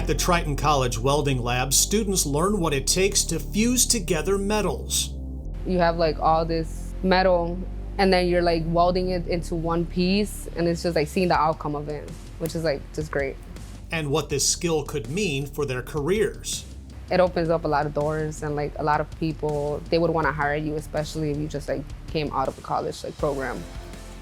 At the Triton College welding lab, students learn what it takes to fuse together metals. You have like all this metal and then you're like welding it into one piece, and it's just like seeing the outcome of it, which is like just great. And what this skill could mean for their careers. It opens up a lot of doors, and like a lot of people, they would want to hire you, especially if you just like came out of a college like program.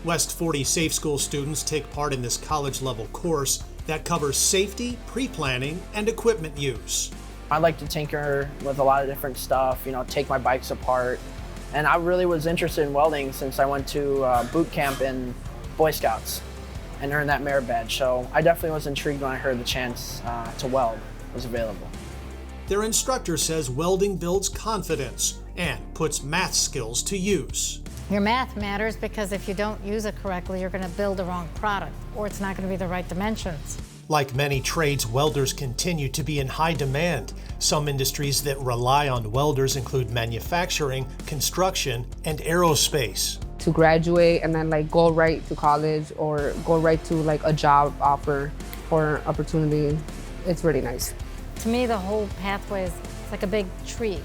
West40 Safe School students take part in this college level course that covers safety, pre-planning, and equipment use. I like to tinker with a lot of different stuff, take my bikes apart. And I really was interested in welding since I went to boot camp in Boy Scouts and earned that merit badge. So I definitely was intrigued when I heard the chance to weld was available. Their instructor says welding builds confidence and puts math skills to use. Your math matters because if you don't use it correctly, you're going to build the wrong product, or it's not going to be the right dimensions. Like many trades, welders continue to be in high demand. Some industries that rely on welders include manufacturing, construction, and aerospace. To graduate and then like go right to college or go right to like a job offer or opportunity, it's really nice. To me, the whole pathway is like a big tree.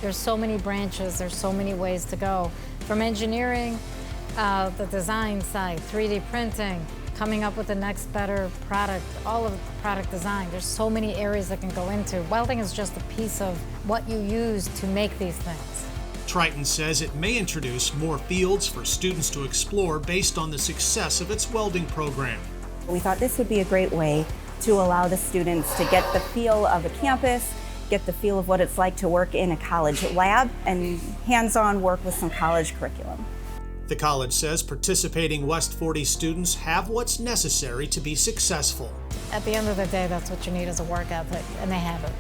There's so many branches, there's so many ways to go. From engineering, the design side, 3D printing, coming up with the next better product, all of the product design. There's so many areas that can go into. Welding is just a piece of what you use to make these things. Triton says it may introduce more fields for students to explore based on the success of its welding program. We thought this would be a great way to allow the students to get the feel of a campus, get the feel of what it's like to work in a college lab, and hands-on work with some college curriculum. The college says participating West40 students have what's necessary to be successful. At the end of the day, that's what you need is a work ethic, and they have it.